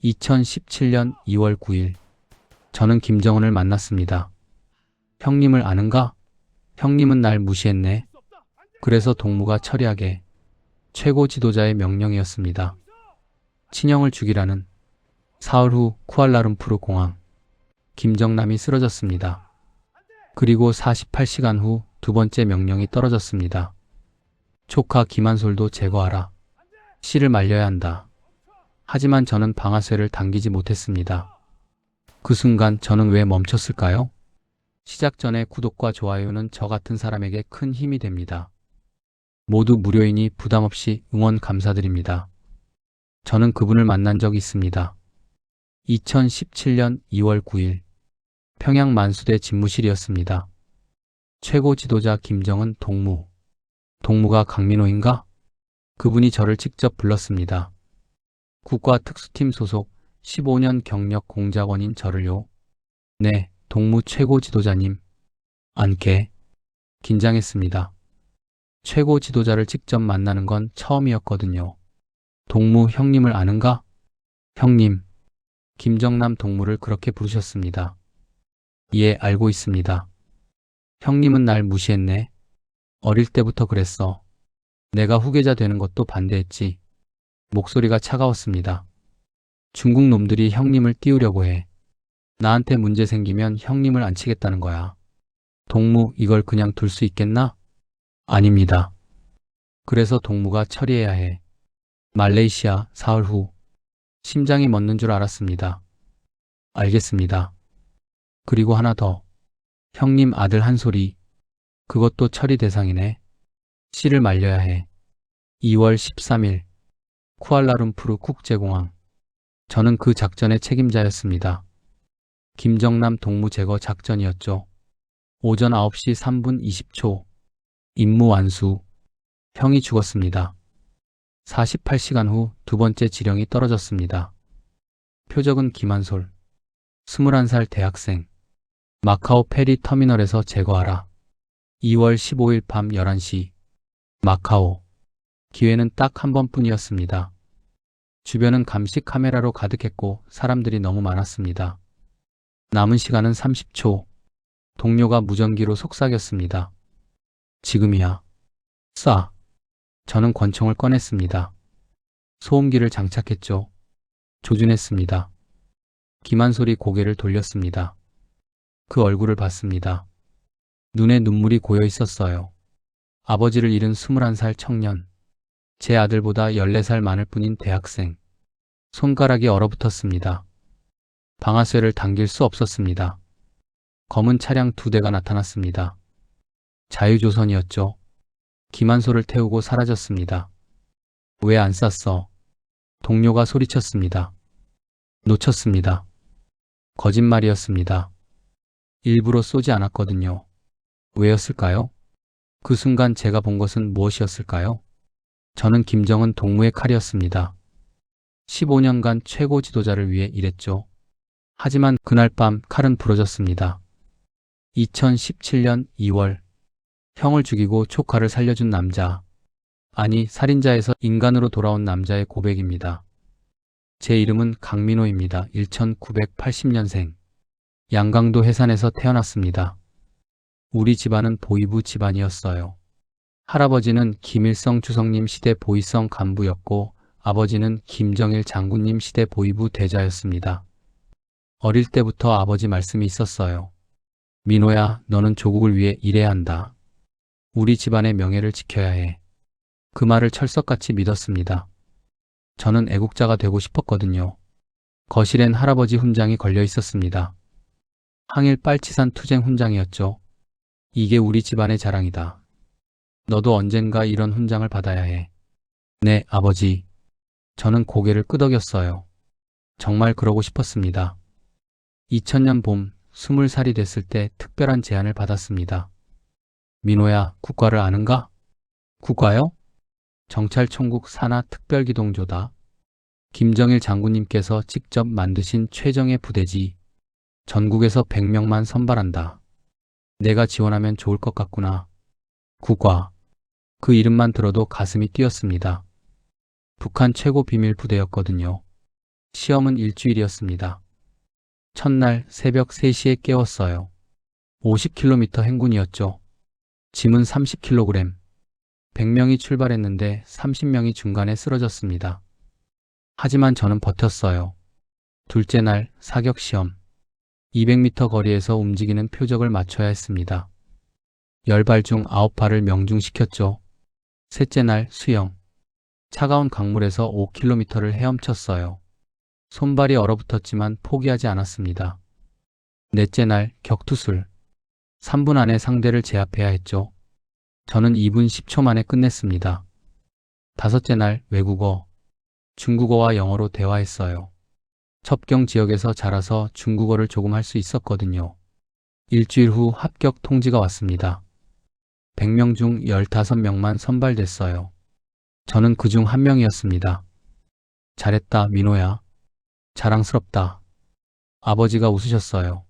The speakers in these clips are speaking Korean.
2017년 2월 9일, 저는 김정은을 만났습니다. 형님을 아는가? 형님은 날 무시했네. 그래서 동무가 처리하게 최고 지도자의 명령이었습니다. 친형을 죽이라는. 사흘 후 쿠알라룸푸르 공항. 김정남이 쓰러졌습니다. 그리고 48시간 후 두 번째 명령이 떨어졌습니다. 조카 김한솔도 제거하라. 씨를 말려야 한다. 하지만 저는 방아쇠를 당기지 못했습니다. 그 순간 저는 왜 멈췄을까요? 시작 전에 구독과 좋아요는 저 같은 사람에게 큰 힘이 됩니다. 모두 무료이니 부담 없이 응원 감사드립니다. 저는 그분을 만난 적이 있습니다. 2017년 2월 9일, 평양 만수대 집무실이었습니다. 최고 지도자 김정은 동무. 동무가 강민호인가? 그분이 저를 직접 불렀습니다. 국가특수팀 소속 15년 경력 공작원인 저를요. 네, 동무 최고 지도자님. 안께 긴장했습니다. 최고 지도자를 직접 만나는 건 처음이었거든요. 동무 형님을 아는가? 형님. 김정남 동무를 그렇게 부르셨습니다. 예, 알고 있습니다. 형님은 날 무시했네. 어릴 때부터 그랬어. 내가 후계자 되는 것도 반대했지. 목소리가 차가웠습니다. 중국 놈들이 형님을 띄우려고 해. 나한테 문제 생기면 형님을 안 치겠다는 거야. 동무, 이걸 그냥 둘 수 있겠나? 아닙니다. 그래서 동무가 처리해야 해. 말레이시아, 사흘 후. 심장이 멎는 줄 알았습니다. 알겠습니다. 그리고 하나 더. 형님 아들 한솔이. 그것도 처리 대상이네. 씨를 말려야 해. 2월 13일. 쿠알라룸푸르 국제공항. 저는 그 작전의 책임자였습니다. 김정남 동무 제거 작전이었죠. 오전 9시 3분 20초. 임무 완수. 형이 죽었습니다. 48시간 후 두 번째 지령이 떨어졌습니다. 표적은 김한솔. 21살 대학생. 마카오 페리 터미널에서 제거하라. 2월 15일 밤 11시. 마카오. 기회는 딱 한 번뿐이었습니다. 주변은 감시 카메라로 가득했고 사람들이 너무 많았습니다. 남은 시간은 30초. 동료가 무전기로 속삭였습니다. 지금이야. 쏴. 저는 권총을 꺼냈습니다. 소음기를 장착했죠. 조준했습니다. 김한솔이 고개를 돌렸습니다. 그 얼굴을 봤습니다. 눈에 눈물이 고여 있었어요. 아버지를 잃은 21살 청년. 제 아들보다 14살 많을 뿐인 대학생. 손가락이 얼어붙었습니다. 방아쇠를 당길 수 없었습니다. 검은 차량 2대가 나타났습니다. 자유조선이었죠. 김한솔을 태우고 사라졌습니다. 왜 안 쐈어? 동료가 소리쳤습니다. 놓쳤습니다. 거짓말이었습니다. 일부러 쏘지 않았거든요. 왜였을까요? 그 순간 제가 본 것은 무엇이었을까요? 저는 김정은 동무의 칼이었습니다. 15년간 최고 지도자를 위해 일했죠. 하지만 그날 밤 칼은 부러졌습니다. 2017년 2월. 형을 죽이고 조카를 살려준 남자. 아니, 살인자에서 인간으로 돌아온 남자의 고백입니다. 제 이름은 강민호입니다. 1980년생. 양강도 해산에서 태어났습니다. 우리 집안은 보위부 집안이었어요. 할아버지는 김일성 주석님 시대 보위성 간부였고 아버지는 김정일 장군님 시대 보위부 대자였습니다. 어릴 때부터 아버지 말씀이 있었어요. 민호야, 너는 조국을 위해 일해야 한다. 우리 집안의 명예를 지켜야 해. 그 말을 철석같이 믿었습니다. 저는 애국자가 되고 싶었거든요. 거실엔 할아버지 훈장이 걸려 있었습니다. 항일 빨치산 투쟁 훈장이었죠. 이게 우리 집안의 자랑이다. 너도 언젠가 이런 훈장을 받아야 해. 네, 아버지. 저는 고개를 끄덕였어요. 정말 그러고 싶었습니다. 2000년 봄, 20살이 됐을 때 특별한 제안을 받았습니다. 민호야, 국가를 아는가? 국가요? 정찰총국 산하 특별기동조다. 김정일 장군님께서 직접 만드신 최정예 부대지. 전국에서 100명만 선발한다. 내가 지원하면 좋을 것 같구나. 국가. 그 이름만 들어도 가슴이 뛰었습니다. 북한 최고 비밀 부대였거든요. 시험은 일주일이었습니다. 첫날 새벽 3시에 깨웠어요. 50km 행군이었죠. 짐은 30kg. 100명이 출발했는데 30명이 중간에 쓰러졌습니다. 하지만 저는 버텼어요. 둘째 날 사격 시험. 200m 거리에서 움직이는 표적을 맞춰야 했습니다. 10발 중 9발을 명중시켰죠. 셋째 날 수영. 차가운 강물에서 5km를 헤엄쳤어요. 손발이 얼어붙었지만 포기하지 않았습니다. 넷째 날 격투술. 3분 안에 상대를 제압해야 했죠. 저는 2분 10초 만에 끝냈습니다. 다섯째 날 외국어. 중국어와 영어로 대화했어요. 첩경 지역에서 자라서 중국어를 조금 할 수 있었거든요. 일주일 후 합격 통지가 왔습니다. 100명 중 15명만 선발됐어요. 저는 그 중 한 명이었습니다. 잘했다, 민호야. 자랑스럽다. 아버지가 웃으셨어요.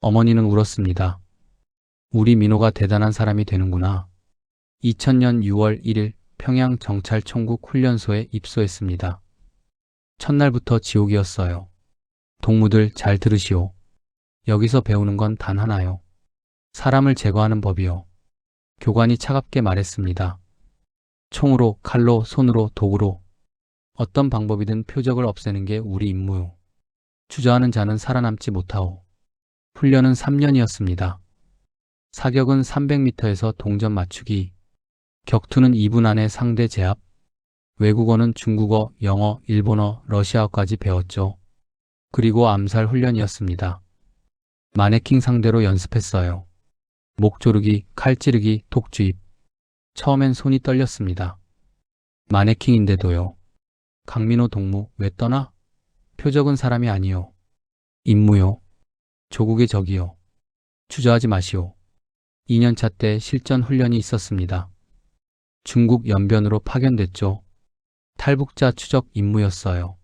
어머니는 울었습니다. 우리 민호가 대단한 사람이 되는구나. 2000년 6월 1일 평양 정찰총국 훈련소에 입소했습니다. 첫날부터 지옥이었어요. 동무들 잘 들으시오. 여기서 배우는 건 단 하나요. 사람을 제거하는 법이요. 교관이 차갑게 말했습니다. 총으로, 칼로, 손으로, 도구로. 어떤 방법이든 표적을 없애는 게 우리 임무요. 주저하는 자는 살아남지 못하오. 훈련은 3년이었습니다. 사격은 300m에서 동전 맞추기. 격투는 2분 안에 상대 제압. 외국어는 중국어, 영어, 일본어, 러시아어까지 배웠죠. 그리고 암살 훈련이었습니다. 마네킹 상대로 연습했어요. 목 조르기, 칼 찌르기, 독주입. 처음엔 손이 떨렸습니다. 마네킹인데도요. 강민호 동무, 왜 떠나? 표적은 사람이 아니요. 임무요. 조국의 적이요. 주저하지 마시오. 2년차 때 실전 훈련이 있었습니다. 중국 연변으로 파견됐죠. 탈북자 추적 임무였어요.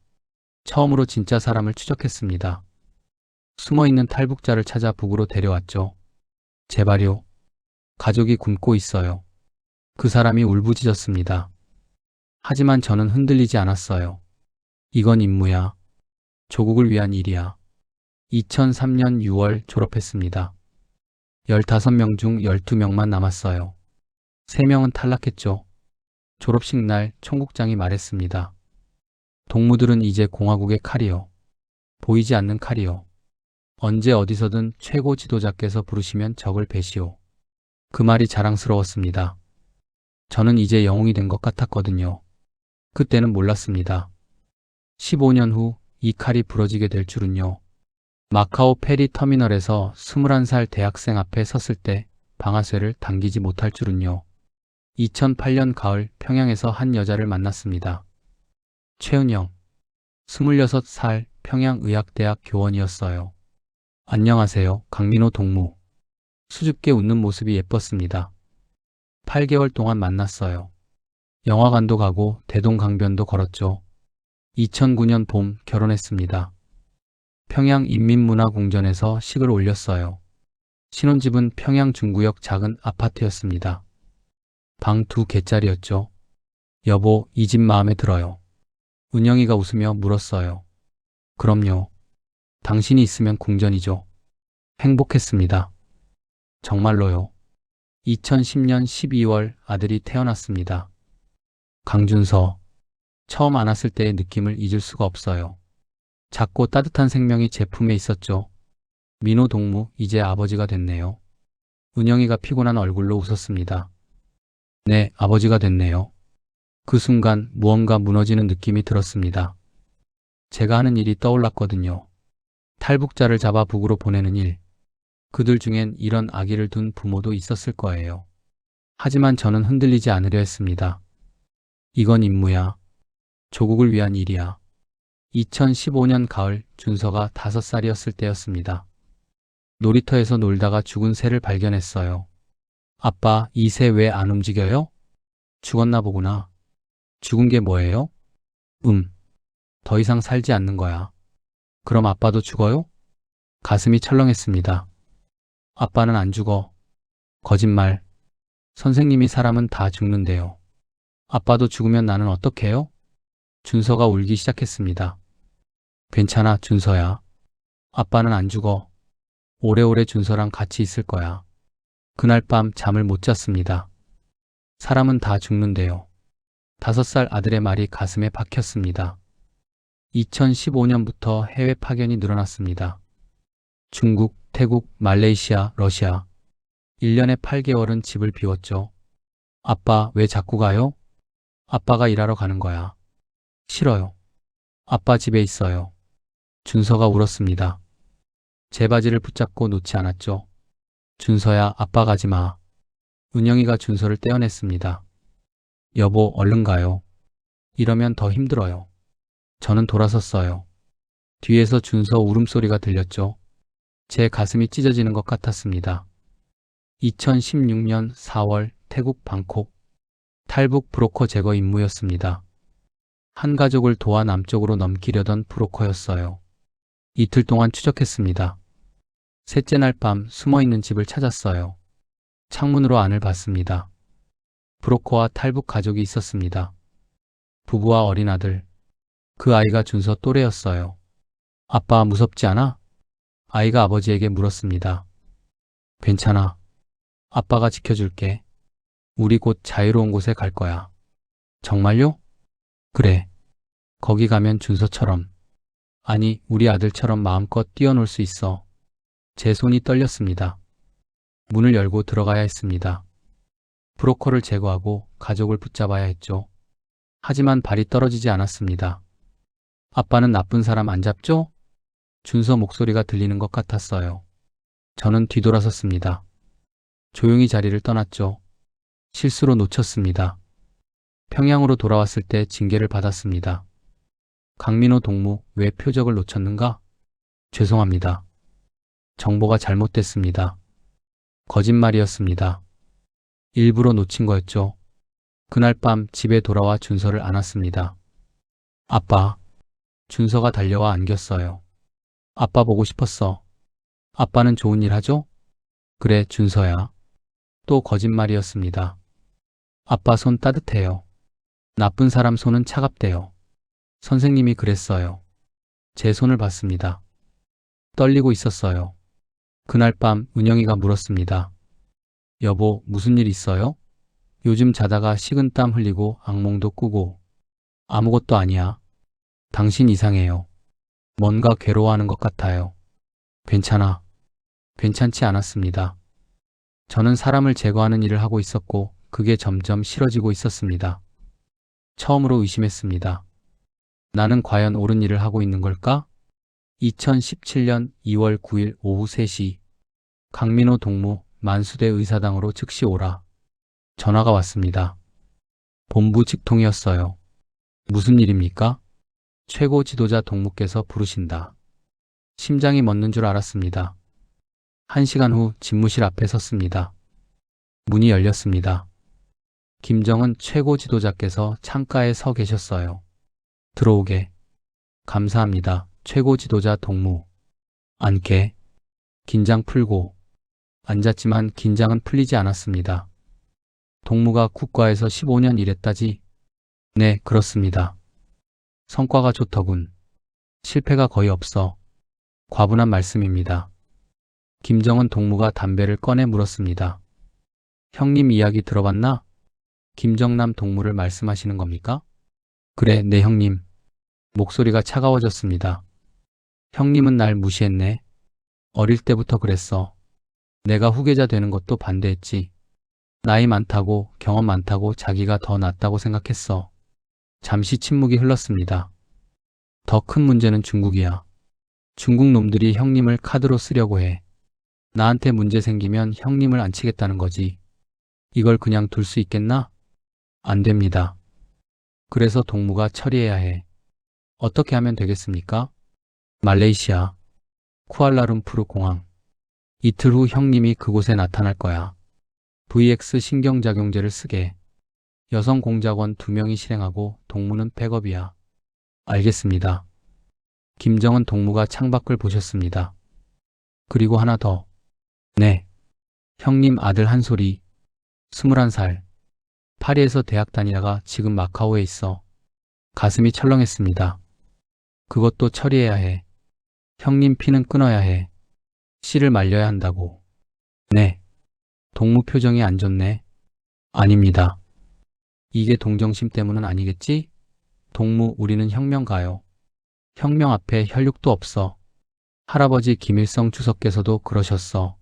처음으로 진짜 사람을 추적했습니다. 숨어있는 탈북자를 찾아 북으로 데려왔죠. 제발요. 가족이 굶고 있어요. 그 사람이 울부짖었습니다. 하지만 저는 흔들리지 않았어요. 이건 임무야. 조국을 위한 일이야. 2003년 6월 졸업했습니다. 15명 중 12명만 남았어요. 3명은 탈락했죠. 졸업식 날 총국장이 말했습니다. 동무들은 이제 공화국의 칼이요. 보이지 않는 칼이요. 언제 어디서든 최고 지도자께서 부르시면 적을 베시오. 그 말이 자랑스러웠습니다. 저는 이제 영웅이 된 것 같았거든요. 그때는 몰랐습니다. 15년 후 이 칼이 부러지게 될 줄은요. 마카오 페리 터미널에서 21살 대학생 앞에 섰을 때 방아쇠를 당기지 못할 줄은요. 2008년 가을 평양에서 한 여자를 만났습니다. 최은영, 26살 평양의학대학 교원이었어요. 안녕하세요, 강민호 동무. 수줍게 웃는 모습이 예뻤습니다. 8개월 동안 만났어요. 영화관도 가고 대동강변도 걸었죠. 2009년 봄 결혼했습니다. 평양인민문화궁전에서 식을 올렸어요. 신혼집은 평양 중구역 작은 아파트였습니다. 방 2개짜리였죠. 여보, 이 집 마음에 들어요. 은영이가 웃으며 물었어요. 그럼요. 당신이 있으면 궁전이죠. 행복했습니다. 정말로요. 2010년 12월 아들이 태어났습니다. 강준서. 처음 안았을 때의 느낌을 잊을 수가 없어요. 작고 따뜻한 생명이 제 품에 있었죠. 민호 동무, 이제 아버지가 됐네요. 은영이가 피곤한 얼굴로 웃었습니다. 네, 아버지가 됐네요. 그 순간 무언가 무너지는 느낌이 들었습니다. 제가 하는 일이 떠올랐거든요. 탈북자를 잡아 북으로 보내는 일. 그들 중엔 이런 아기를 둔 부모도 있었을 거예요. 하지만 저는 흔들리지 않으려 했습니다. 이건 임무야. 조국을 위한 일이야. 2015년 가을 준서가 5살이었을 때였습니다. 놀이터에서 놀다가 죽은 새를 발견했어요. 아빠, 이 새 왜 안 움직여요? 죽었나 보구나. 죽은 게 뭐예요? 더 이상 살지 않는 거야. 그럼 아빠도 죽어요? 가슴이 철렁했습니다. 아빠는 안 죽어. 거짓말. 선생님이 사람은 다 죽는데요. 아빠도 죽으면 나는 어떡해요? 준서가 울기 시작했습니다. 괜찮아, 준서야. 아빠는 안 죽어. 오래오래 준서랑 같이 있을 거야. 그날 밤 잠을 못 잤습니다. 사람은 다 죽는데요. 5살 아들의 말이 가슴에 박혔습니다. 2015년부터 해외 파견이 늘어났습니다. 중국, 태국, 말레이시아, 러시아. 1년에 8개월은 집을 비웠죠. 아빠, 왜 자꾸 가요? 아빠가 일하러 가는 거야. 싫어요. 아빠 집에 있어요. 준서가 울었습니다. 제 바지를 붙잡고 놓지 않았죠. 준서야, 아빠 가지 마. 은영이가 준서를 떼어냈습니다. 여보, 얼른 가요. 이러면 더 힘들어요. 저는 돌아섰어요. 뒤에서 준서 울음소리가 들렸죠. 제 가슴이 찢어지는 것 같았습니다. 2016년 4월 태국 방콕. 탈북 브로커 제거 임무였습니다. 한 가족을 도와 남쪽으로 넘기려던 브로커였어요. 이틀 동안 추적했습니다. 셋째 날 밤 숨어있는 집을 찾았어요. 창문으로 안을 봤습니다. 브로커와 탈북 가족이 있었습니다. 부부와 어린 아들. 그 아이가 준서 또래였어요. 아빠 무섭지 않아? 아이가 아버지에게 물었습니다. 괜찮아. 아빠가 지켜줄게. 우리 곧 자유로운 곳에 갈 거야. 정말요? 그래. 거기 가면 준서처럼. 아니, 우리 아들처럼 마음껏 뛰어놀 수 있어. 제 손이 떨렸습니다. 문을 열고 들어가야 했습니다. 브로커를 제거하고 가족을 붙잡아야 했죠. 하지만 발이 떨어지지 않았습니다. 아빠는 나쁜 사람 안 잡죠? 준서 목소리가 들리는 것 같았어요. 저는 뒤돌아섰습니다. 조용히 자리를 떠났죠. 실수로 놓쳤습니다. 평양으로 돌아왔을 때 징계를 받았습니다. 강민호 동무, 왜 표적을 놓쳤는가? 죄송합니다. 정보가 잘못됐습니다. 거짓말이었습니다. 일부러 놓친 거였죠. 그날 밤 집에 돌아와 준서를 안았습니다. 아빠. 준서가 달려와 안겼어요. 아빠 보고 싶었어. 아빠는 좋은 일 하죠? 그래, 준서야. 또 거짓말이었습니다. 아빠 손 따뜻해요. 나쁜 사람 손은 차갑대요. 선생님이 그랬어요. 제 손을 봤습니다. 떨리고 있었어요. 그날 밤 은영이가 물었습니다. 여보, 무슨 일 있어요? 요즘 자다가 식은땀 흘리고 악몽도 꾸고. 아무것도 아니야. 당신 이상해요. 뭔가 괴로워하는 것 같아요. 괜찮아. 괜찮지 않았습니다. 저는 사람을 제거하는 일을 하고 있었고 그게 점점 싫어지고 있었습니다. 처음으로 의심했습니다. 나는 과연 옳은 일을 하고 있는 걸까? 2017년 2월 9일 오후 3시 강민호 동무 만수대 의사당으로 즉시 오라. 전화가 왔습니다. 본부 직통이었어요. 무슨 일입니까? 최고 지도자 동무께서 부르신다. 심장이 멎는 줄 알았습니다. 1시간 후 집무실 앞에 섰습니다. 문이 열렸습니다. 김정은 최고 지도자께서 창가에 서 계셨어요. 들어오게. 감사합니다. 최고 지도자 동무. 앉게. 긴장 풀고. 앉았지만 긴장은 풀리지 않았습니다. 동무가 국가에서 15년 일했다지? 네, 그렇습니다. 성과가 좋더군. 실패가 거의 없어. 과분한 말씀입니다. 김정은 동무가 담배를 꺼내 물었습니다. 형님 이야기 들어봤나? 김정남 동무를 말씀하시는 겁니까? 그래, 네 형님. 목소리가 차가워졌습니다. 형님은 날 무시했네. 어릴 때부터 그랬어. 내가 후계자 되는 것도 반대했지. 나이 많다고, 경험 많다고 자기가 더 낫다고 생각했어. 잠시 침묵이 흘렀습니다. 더 큰 문제는 중국이야. 중국 놈들이 형님을 카드로 쓰려고 해. 나한테 문제 생기면 형님을 안 치겠다는 거지. 이걸 그냥 둘 수 있겠나? 안 됩니다. 그래서 동무가 처리해야 해. 어떻게 하면 되겠습니까? 말레이시아, 쿠알라룸푸르 공항. 이틀 후 형님이 그곳에 나타날 거야. VX 신경작용제를 쓰게. 여성 공작원 2명이 실행하고 동무는 백업이야. 알겠습니다. 김정은 동무가 창밖을 보셨습니다. 그리고 하나 더. 네. 형님 아들 한솔이 21살. 파리에서 대학 다니다가 지금 마카오에 있어. 가슴이 철렁했습니다. 그것도 처리해야 해. 형님 피는 끊어야 해. 씨를 말려야 한다고. 네. 동무 표정이 안 좋네. 아닙니다. 이게 동정심 때문은 아니겠지? 동무, 우리는 혁명가요. 혁명 앞에 혈육도 없어. 할아버지 김일성 주석께서도 그러셨어.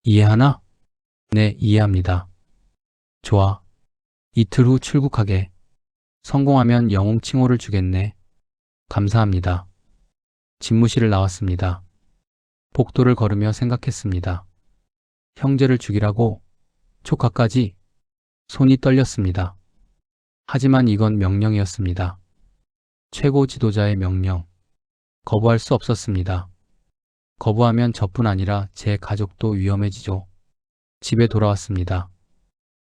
이해하나? 네, 이해합니다. 좋아. 이틀 후 출국하게. 성공하면 영웅 칭호를 주겠네. 감사합니다. 집무실을 나왔습니다. 복도를 걸으며 생각했습니다. 형제를 죽이라고? 조카까지? 손이 떨렸습니다. 하지만 이건 명령이었습니다. 최고 지도자의 명령. 거부할 수 없었습니다. 거부하면 저뿐 아니라 제 가족도 위험해지죠. 집에 돌아왔습니다.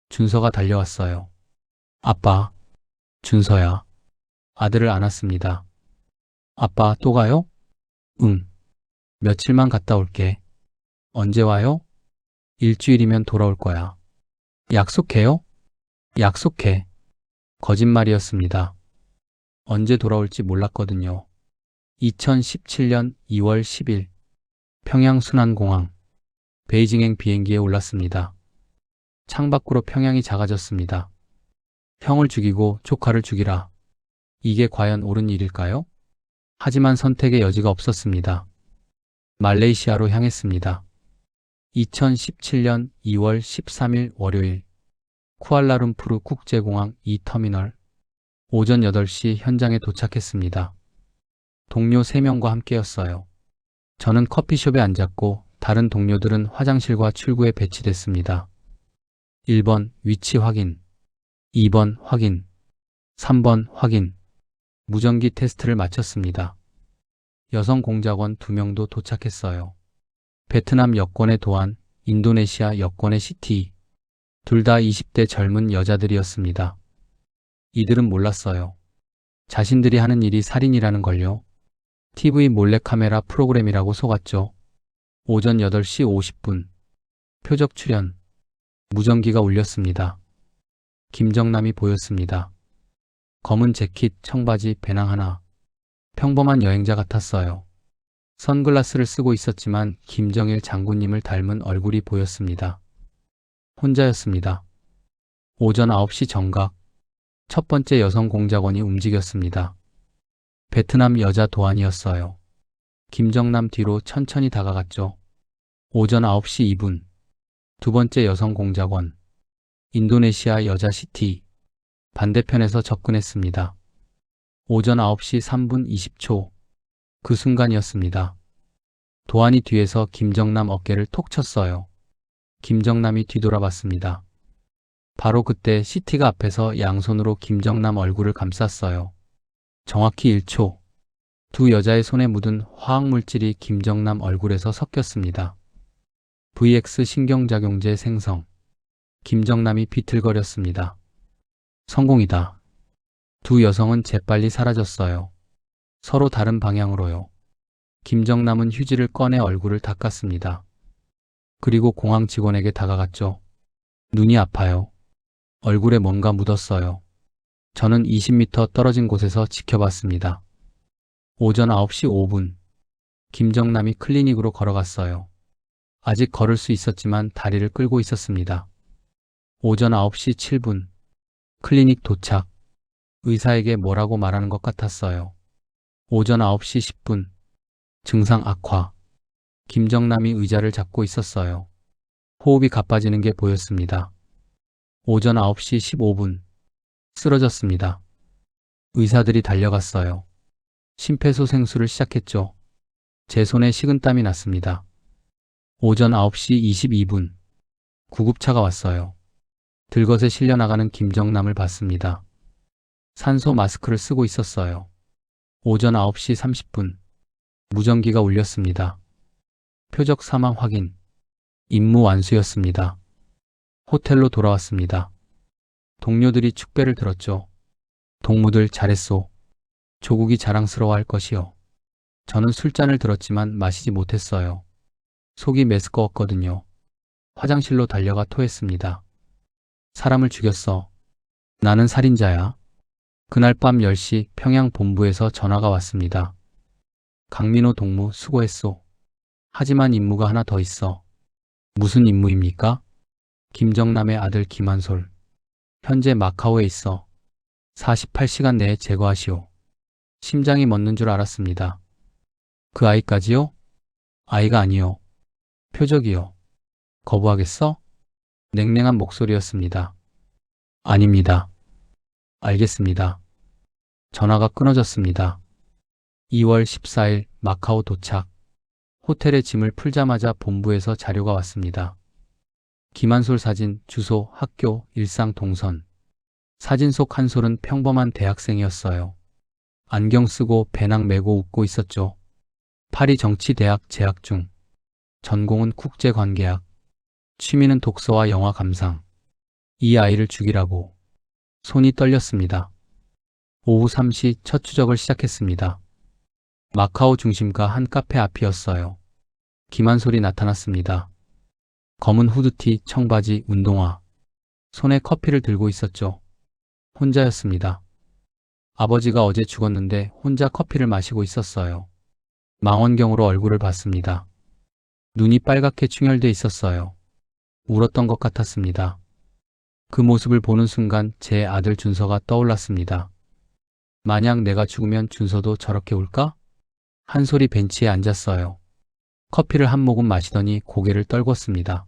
준서가 달려왔어요. 아빠. 준서야. 아들을 안았습니다. 아빠 또 가요? 응. 며칠만 갔다 올게. 언제 와요? 일주일이면 돌아올 거야. 약속해요? 약속해. 거짓말이었습니다. 언제 돌아올지 몰랐거든요. 2017년 2월 10일 평양 순안공항 베이징행 비행기에 올랐습니다. 창밖으로 평양이 작아졌습니다. 형을 죽이고 조카를 죽이라. 이게 과연 옳은 일일까요? 하지만 선택의 여지가 없었습니다. 말레이시아로 향했습니다. 2017년 2월 13일 월요일 쿠알라룸푸르 국제공항 2터미널 오전 8시 현장에 도착했습니다. 동료 3명과 함께였어요. 저는 커피숍에 앉았고 다른 동료들은 화장실과 출구에 배치됐습니다. 1번 위치 확인, 2번 확인, 3번 확인. 무전기 테스트를 마쳤습니다. 여성 공작원 2명도 도착했어요. 베트남 여권의 도안, 인도네시아 여권의 시티. 둘 다 20대 젊은 여자들이었습니다. 이들은 몰랐어요. 자신들이 하는 일이 살인이라는 걸요. TV 몰래카메라 프로그램이라고 속았죠. 오전 8시 50분. 표적 출현. 무전기가 울렸습니다. 김정남이 보였습니다. 검은 재킷, 청바지, 배낭 하나. 평범한 여행자 같았어요. 선글라스를 쓰고 있었지만 김정일 장군님을 닮은 얼굴이 보였습니다. 혼자였습니다. 오전 9시 정각. 첫 번째 여성 공작원이 움직였습니다. 베트남 여자 도안이었어요. 김정남 뒤로 천천히 다가갔죠. 오전 9시 2분. 두 번째 여성 공작원. 인도네시아 여자 시티. 반대편에서 접근했습니다. 오전 9시 3분 20초. 그 순간이었습니다. 도안이 뒤에서 김정남 어깨를 톡 쳤어요. 김정남이 뒤돌아봤습니다. 바로 그때 시티가 앞에서 양손으로 김정남 얼굴을 감쌌어요. 정확히 1초. 두 여자의 손에 묻은 화학물질이 김정남 얼굴에서 섞였습니다. VX 신경작용제 생성. 김정남이 비틀거렸습니다. 성공이다. 두 여성은 재빨리 사라졌어요. 서로 다른 방향으로요. 김정남은 휴지를 꺼내 얼굴을 닦았습니다. 그리고 공항 직원에게 다가갔죠. 눈이 아파요. 얼굴에 뭔가 묻었어요. 저는 20m 떨어진 곳에서 지켜봤습니다. 오전 9시 5분. 김정남이 클리닉으로 걸어갔어요. 아직 걸을 수 있었지만 다리를 끌고 있었습니다. 오전 9시 7분. 클리닉 도착. 의사에게 뭐라고 말하는 것 같았어요. 오전 9시 10분. 증상 악화. 김정남이 의자를 잡고 있었어요. 호흡이 가빠지는 게 보였습니다. 오전 9시 15분. 쓰러졌습니다. 의사들이 달려갔어요. 심폐소생술을 시작했죠. 제 손에 식은땀이 났습니다. 오전 9시 22분. 구급차가 왔어요. 들것에 실려나가는 김정남을 봤습니다. 산소 마스크를 쓰고 있었어요. 오전 9시 30분. 무전기가 울렸습니다. 표적 사망 확인. 임무 완수였습니다. 호텔로 돌아왔습니다. 동료들이 축배를 들었죠. 동무들 잘했소. 조국이 자랑스러워할 것이요. 저는 술잔을 들었지만 마시지 못했어요. 속이 메스꺼웠거든요. 화장실로 달려가 토했습니다. 사람을 죽였어. 나는 살인자야. 그날 밤 10시 평양 본부에서 전화가 왔습니다. 강민호 동무 수고했소. 하지만 임무가 하나 더 있어. 무슨 임무입니까? 김정남의 아들 김한솔. 현재 마카오에 있어. 48시간 내에 제거하시오. 심장이 멎는 줄 알았습니다. 그 아이까지요? 아이가 아니요. 표적이요. 거부하겠어? 냉랭한 목소리였습니다. 아닙니다. 알겠습니다. 전화가 끊어졌습니다. 2월 14일 마카오 도착. 호텔에 짐을 풀자마자 본부에서 자료가 왔습니다. 김한솔 사진, 주소, 학교, 일상 동선. 사진 속 한솔은 평범한 대학생이었어요. 안경 쓰고 배낭 메고 웃고 있었죠. 파리 정치대학 재학 중. 전공은 국제관계학. 취미는 독서와 영화 감상. 이 아이를 죽이라고. 손이 떨렸습니다. 오후 3시 첫 추적을 시작했습니다. 마카오 중심가 한 카페 앞이었어요. 김한솔이 나타났습니다. 검은 후드티, 청바지, 운동화. 손에 커피를 들고 있었죠. 혼자였습니다. 아버지가 어제 죽었는데 혼자 커피를 마시고 있었어요. 망원경으로 얼굴을 봤습니다. 눈이 빨갛게 충혈돼 있었어요. 울었던 것 같았습니다. 그 모습을 보는 순간 제 아들 준서가 떠올랐습니다. 만약 내가 죽으면 준서도 저렇게 울까? 한솔이 벤치에 앉았어요. 커피를 한 모금 마시더니 고개를 떨궜습니다.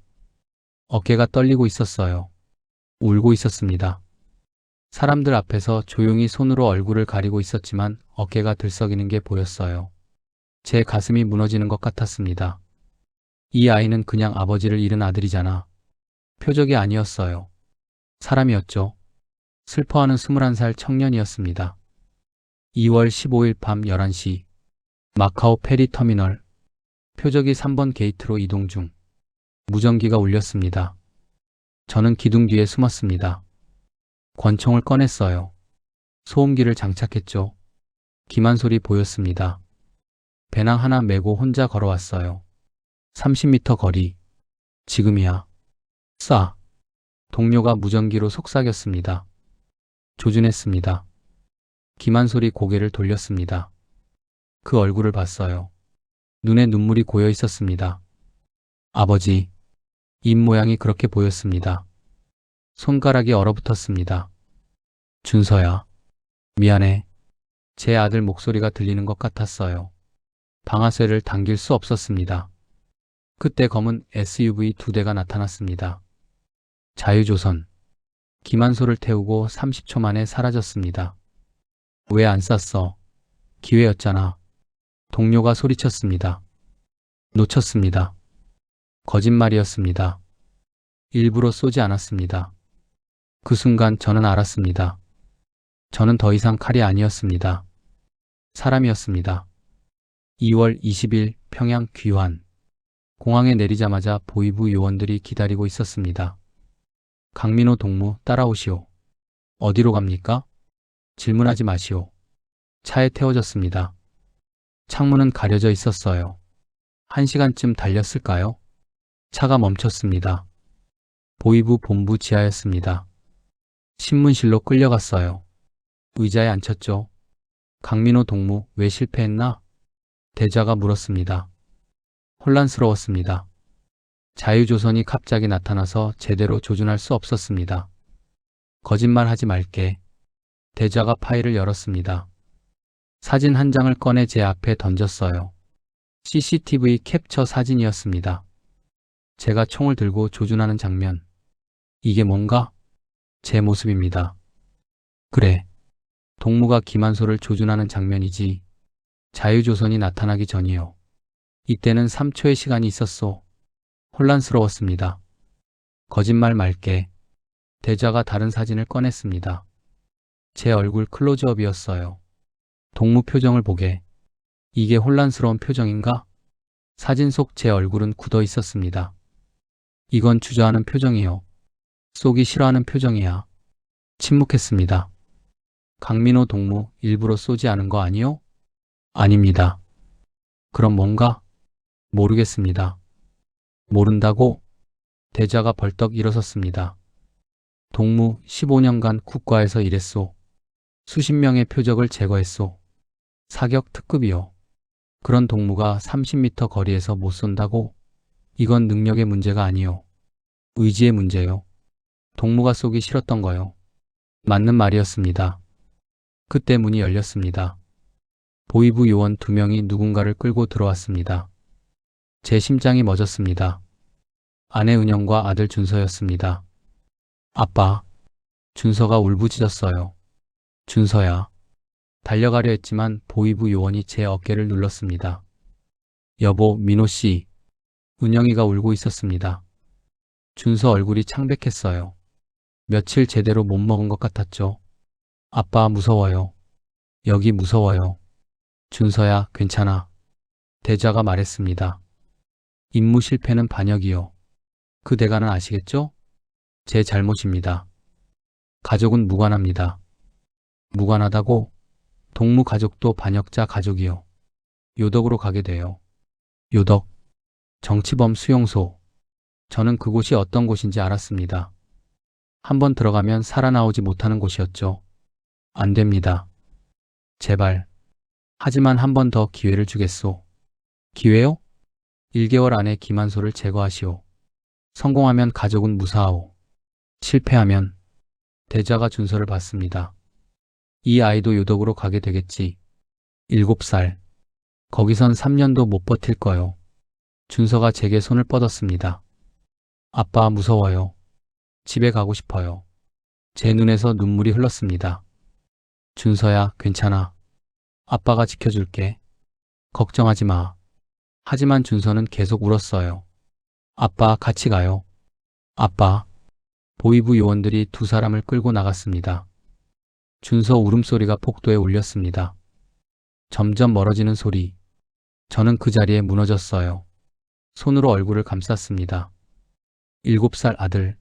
어깨가 떨리고 있었어요. 울고 있었습니다. 사람들 앞에서 조용히 손으로 얼굴을 가리고 있었지만 어깨가 들썩이는 게 보였어요. 제 가슴이 무너지는 것 같았습니다. 이 아이는 그냥 아버지를 잃은 아들이잖아. 표적이 아니었어요. 사람이었죠. 슬퍼하는 21살 청년이었습니다. 2월 15일 밤 11시 마카오 페리 터미널. 표적이 3번 게이트로 이동 중. 무전기가 울렸습니다. 저는 기둥 뒤에 숨었습니다. 권총을 꺼냈어요. 소음기를 장착했죠. 김한솔이 보였습니다. 배낭 하나 메고 혼자 걸어왔어요. 30m 거리. 지금이야. 쏴. 동료가 무전기로 속삭였습니다. 조준했습니다. 김한솔이 고개를 돌렸습니다. 그 얼굴을 봤어요. 눈에 눈물이 고여 있었습니다. 아버지. 입 모양이 그렇게 보였습니다. 손가락이 얼어붙었습니다. 준서야. 미안해. 제 아들 목소리가 들리는 것 같았어요. 방아쇠를 당길 수 없었습니다. 그때 검은 SUV 2대가 나타났습니다. 자유조선. 김한솔을 태우고 30초 만에 사라졌습니다. 왜 안 쐈어? 기회였잖아. 동료가 소리쳤습니다. 놓쳤습니다. 거짓말이었습니다. 일부러 쏘지 않았습니다. 그 순간 저는 알았습니다. 저는 더 이상 칼이 아니었습니다. 사람이었습니다. 2월 20일 평양 귀환. 공항에 내리자마자 보위부 요원들이 기다리고 있었습니다. 강민호 동무 따라오시오. 어디로 갑니까? 질문하지 마시오. 차에 태워졌습니다. 창문은 가려져 있었어요. 1시간쯤 달렸을까요? 차가 멈췄습니다. 보위부 본부 지하였습니다. 신문실로 끌려갔어요. 의자에 앉혔죠. 강민호 동무 왜 실패했나? 대자가 물었습니다. 혼란스러웠습니다. 자유조선이 갑자기 나타나서 제대로 조준할 수 없었습니다. 거짓말하지 말게. 대자가 파일을 열었습니다. 사진 한 장을 꺼내 제 앞에 던졌어요. CCTV 캡처 사진이었습니다. 제가 총을 들고 조준하는 장면. 이게 뭔가? 제 모습입니다. 그래. 동무가 김한솔을 조준하는 장면이지. 자유조선이 나타나기 전이요. 이때는 3초의 시간이 있었소. 혼란스러웠습니다. 거짓말 말게. 대자가 다른 사진을 꺼냈습니다. 제 얼굴 클로즈업이었어요. 동무 표정을 보게. 이게 혼란스러운 표정인가? 사진 속 제 얼굴은 굳어 있었습니다. 이건 주저하는 표정이요. 쏘기 싫어하는 표정이야. 침묵했습니다. 강민호 동무 일부러 쏘지 않은 거 아니요? 아닙니다. 그럼 뭔가? 모르겠습니다. 모른다고? 대자가 벌떡 일어섰습니다. 동무 15년간 국가에서 일했소. 수십 명의 표적을 제거했소. 사격 특급이요. 그런 동무가 30m 거리에서 못 쏜다고? 이건 능력의 문제가 아니요. 의지의 문제요. 동무가 쏘기 싫었던 거요. 맞는 말이었습니다. 그때 문이 열렸습니다. 보위부 요원 2명이 누군가를 끌고 들어왔습니다. 제 심장이 멎었습니다. 아내 은영과 아들 준서였습니다. 아빠. 준서가 울부짖었어요. 준서야. 달려가려 했지만 보위부 요원이 제 어깨를 눌렀습니다. 여보, 민호 씨. 은영이가 울고 있었습니다. 준서 얼굴이 창백했어요. 며칠 제대로 못 먹은 것 같았죠. 아빠, 무서워요. 여기 무서워요. 준서야, 괜찮아. 대자가 말했습니다. 임무 실패는 반역이요. 그 대가는 아시겠죠? 제 잘못입니다. 가족은 무관합니다. 무관하다고? 동무 가족도 반역자 가족이요. 요덕으로 가게 돼요. 요덕. 정치범 수용소. 저는 그곳이 어떤 곳인지 알았습니다. 한번 들어가면 살아나오지 못하는 곳이었죠. 안 됩니다. 제발. 하지만 한 번 더 기회를 주겠소. 기회요? 1개월 안에 김한소를 제거하시오. 성공하면 가족은 무사하오. 실패하면 대자가 준서를 봤습니다. 이 아이도 요덕으로 가게 되겠지. 7살. 거기선 3년도 못 버틸 거요. 준서가 제게 손을 뻗었습니다. 아빠, 무서워요. 집에 가고 싶어요. 제 눈에서 눈물이 흘렀습니다. 준서야, 괜찮아. 아빠가 지켜줄게. 걱정하지 마. 하지만 준서는 계속 울었어요. 아빠, 같이 가요. 아빠. 보위부 요원들이 2사람을 끌고 나갔습니다. 준서 울음소리가 폭도에 울렸습니다. 점점 멀어지는 소리. 저는 그 자리에 무너졌어요. 손으로 얼굴을 감쌌습니다. 7살 아들.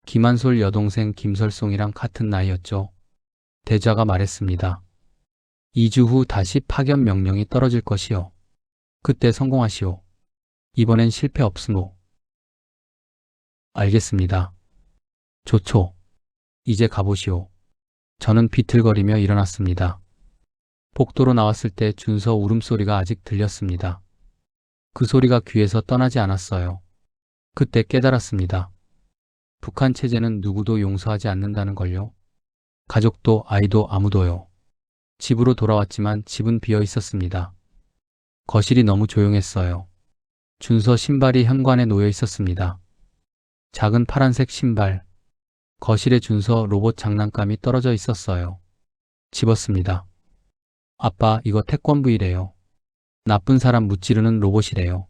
김한솔 여동생 김설송이랑 같은 나이였죠. 대자가 말했습니다. 2주 후 다시 파견 명령이 떨어질 것이요. 그때 성공하시오. 이번엔 실패 없으모. 알겠습니다. 좋죠. 이제 가보시오. 저는 비틀거리며 일어났습니다. 복도로 나왔을 때 준서 울음소리가 아직 들렸습니다. 그 소리가 귀에서 떠나지 않았어요. 그때 깨달았습니다. 북한 체제는 누구도 용서하지 않는다는 걸요. 가족도 아이도 아무도요. 집으로 돌아왔지만 집은 비어 있었습니다. 거실이 너무 조용했어요. 준서 신발이 현관에 놓여 있었습니다. 작은 파란색 신발. 거실에 준서 로봇 장난감이 떨어져 있었어요. 집었습니다. 아빠, 이거 태권브이래요. 나쁜 사람 무찌르는 로봇이래요.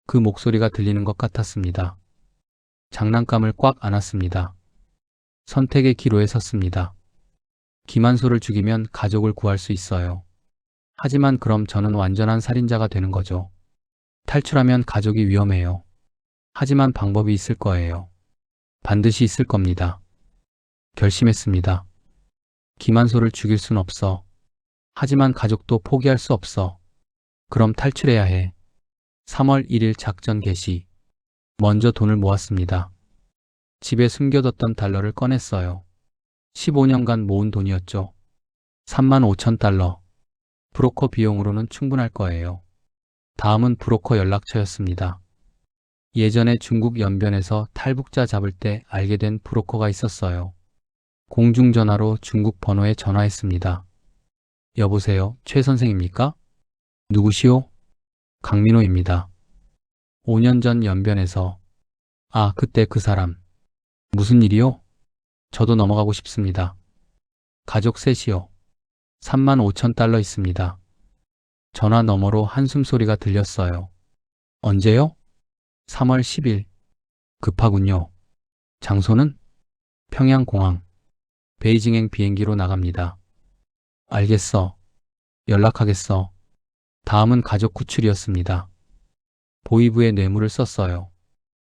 그 목소리가 들리는 것 같았습니다. 장난감을 꽉 안았습니다. 선택의 기로에 섰습니다. 김한소를 죽이면 가족을 구할 수 있어요. 하지만 그럼 저는 완전한 살인자가 되는 거죠. 탈출하면 가족이 위험해요. 하지만 방법이 있을 거예요. 반드시 있을 겁니다. 결심했습니다. 김한소를 죽일 순 없어. 하지만 가족도 포기할 수 없어. 그럼 탈출해야 해. 3월 1일 작전 개시. 먼저 돈을 모았습니다. 집에 숨겨뒀던 달러를 꺼냈어요. 15년간 모은 돈이었죠. 35,000달러. 브로커 비용으로는 충분할 거예요. 다음은 브로커 연락처였습니다. 예전에 중국 연변에서 탈북자 잡을 때 알게 된 브로커가 있었어요. 공중전화로 중국 번호에 전화했습니다. 여보세요, 최 선생입니까? 누구시오? 강민호입니다. 5년 전 연변에서. 아, 그때 그 사람. 무슨 일이요? 저도 넘어가고 싶습니다. 가족 셋이요. 35,000달러 있습니다. 전화 너머로 한숨 소리가 들렸어요. 언제요? 3월 10일. 급하군요. 장소는? 평양공항. 베이징행 비행기로 나갑니다. 알겠어. 연락하겠어. 다음은 가족 구출이었습니다. 보위부에 뇌물을 썼어요.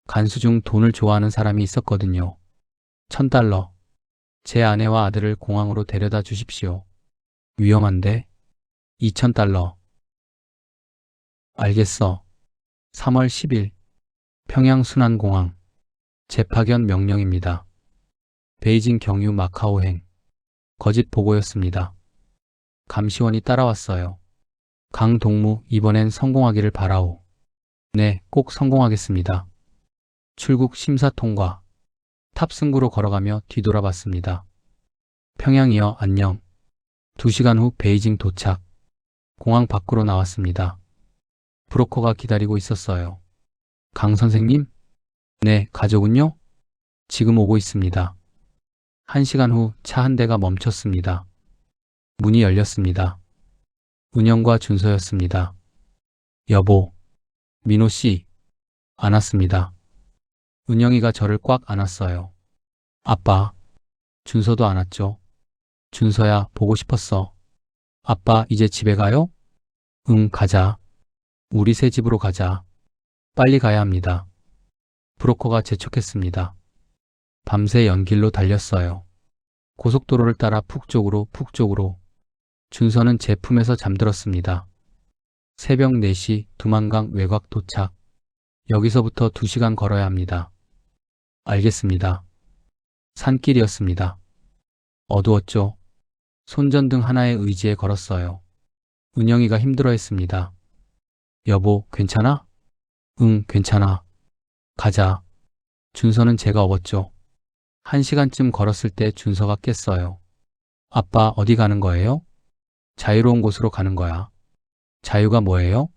간수 중 돈을 좋아하는 사람이 있었거든요. 1,000달러. 제 아내와 아들을 공항으로 데려다 주십시오. 위험한데? 2,000달러. 알겠어. 3월 10일. 평양 순안공항. 재파견 명령입니다. 베이징 경유 마카오행. 거짓 보고였습니다. 감시원이 따라왔어요. 강동무, 이번엔 성공하기를 바라오. 네, 꼭 성공하겠습니다. 출국 심사 통과. 탑승구로 걸어가며 뒤돌아봤습니다. 평양이여, 안녕. 2시간 후 베이징 도착. 공항 밖으로 나왔습니다. 브로커가 기다리고 있었어요. 강 선생님? 네, 가족은요? 지금 오고 있습니다. 1시간 후 차 한 대가 멈췄습니다. 문이 열렸습니다. 은영과 준서였습니다. 여보, 민호 씨. 안았습니다. 은영이가 저를 꽉 안았어요. 아빠. 준서도 안았죠. 준서야, 보고 싶었어. 아빠, 이제 집에 가요? 응, 가자. 우리 새 집으로 가자. 빨리 가야 합니다. 브로커가 재촉했습니다. 밤새 연길로 달렸어요. 고속도로를 따라 북쪽으로 북쪽으로. 준서는 제 품에서 잠들었습니다. 새벽 4시 두만강 외곽 도착. 여기서부터 2시간 걸어야 합니다. 알겠습니다. 산길이었습니다. 어두웠죠. 손전등 하나에 의지해 걸었어요. 은영이가 힘들어했습니다. 여보, 괜찮아? 응, 괜찮아. 가자. 준서는 제가 업었죠. 1시간쯤 걸었을 때 준서가 깼어요. 아빠, 어디 가는 거예요? 자유로운 곳으로 가는 거야. 자유가 뭐예요?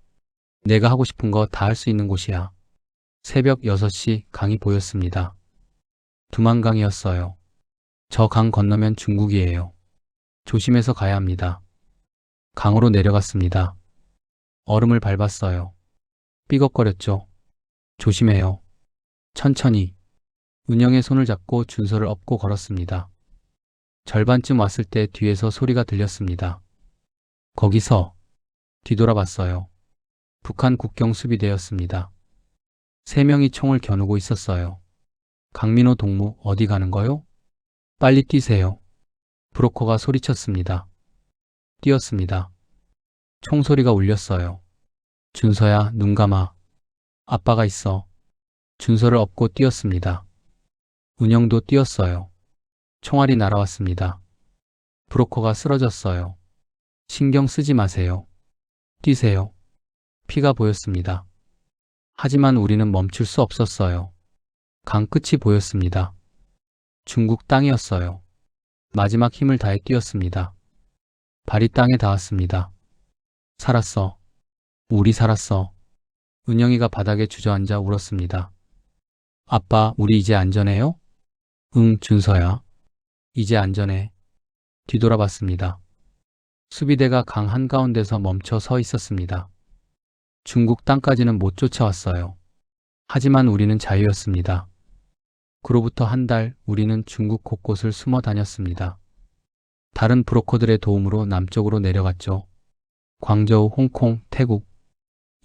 내가 하고 싶은 거 다 할 수 있는 곳이야. 새벽 6시 강이 보였습니다. 두만강이었어요. 저 강 건너면 중국이에요. 조심해서 가야 합니다. 강으로 내려갔습니다. 얼음을 밟았어요. 삐걱거렸죠. 조심해요. 천천히. 은영의 손을 잡고 준서를 업고 걸었습니다. 절반쯤 왔을 때 뒤에서 소리가 들렸습니다. 거기서. 뒤돌아봤어요. 북한 국경 수비대였습니다. 3명이 총을 겨누고 있었어요. 강민호 동무, 어디 가는 거요? 빨리 뛰세요. 브로커가 소리쳤습니다. 뛰었습니다. 총소리가 울렸어요. 준서야, 눈 감아. 아빠가 있어. 준서를 업고 뛰었습니다. 은영도 뛰었어요. 총알이 날아왔습니다. 브로커가 쓰러졌어요. 신경 쓰지 마세요. 뛰세요. 피가 보였습니다. 하지만 우리는 멈출 수 없었어요. 강 끝이 보였습니다. 중국 땅이었어요. 마지막 힘을 다해 뛰었습니다. 발이 땅에 닿았습니다. 살았어. 우리 살았어. 은영이가 바닥에 주저앉아 울었습니다. 아빠, 우리 이제 안전해요? 응, 준서야. 이제 안전해. 뒤돌아봤습니다. 수비대가 강 한가운데서 멈춰 서 있었습니다. 중국 땅까지는 못 쫓아왔어요. 하지만 우리는 자유였습니다. 그로부터 한 달 우리는 중국 곳곳을 숨어 다녔습니다. 다른 브로커들의 도움으로 남쪽으로 내려갔죠. 광저우, 홍콩, 태국.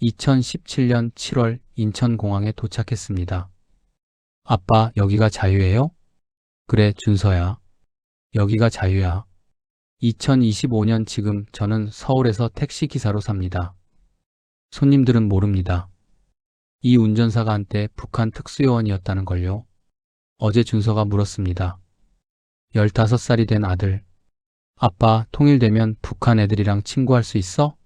2017년 7월 인천공항에 도착했습니다. 아빠, 여기가 자유예요? 그래, 준서야. 여기가 자유야. 2025년 지금 저는 서울에서 택시기사로 삽니다. 손님들은 모릅니다. 이 운전사가 한때 북한 특수요원이었다는 걸요. 어제 준서가 물었습니다. 15살이 된 아들. 아빠, 통일되면 북한 애들이랑 친구할 수 있어?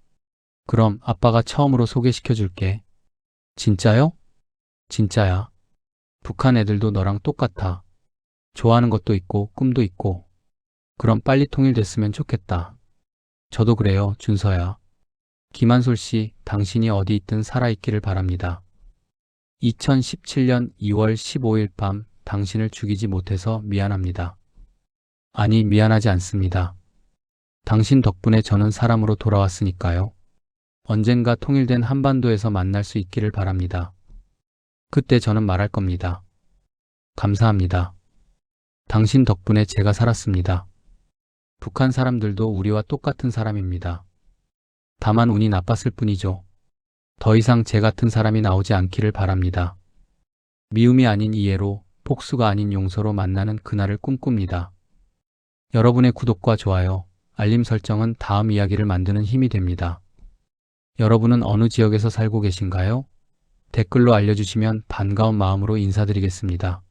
그럼 아빠가 처음으로 소개시켜 줄게. 진짜요? 진짜야. 북한 애들도 너랑 똑같아. 좋아하는 것도 있고 꿈도 있고. 그럼 빨리 통일됐으면 좋겠다. 저도 그래요, 준서야. 김한솔 씨, 당신이 어디 있든 살아있기를 바랍니다. 2017년 2월 15일 밤 당신을 죽이지 못해서 미안합니다. 아니, 미안하지 않습니다. 당신 덕분에 저는 사람으로 돌아왔으니까요. 언젠가 통일된 한반도에서 만날 수 있기를 바랍니다. 그때 저는 말할 겁니다. 감사합니다. 당신 덕분에 제가 살았습니다. 북한 사람들도 우리와 똑같은 사람입니다. 다만 운이 나빴을 뿐이죠. 더 이상 제 같은 사람이 나오지 않기를 바랍니다. 미움이 아닌 이해로, 복수가 아닌 용서로 만나는 그날을 꿈꿉니다. 여러분의 구독과 좋아요, 알림 설정은 다음 이야기를 만드는 힘이 됩니다. 여러분은 어느 지역에서 살고 계신가요? 댓글로 알려주시면 반가운 마음으로 인사드리겠습니다.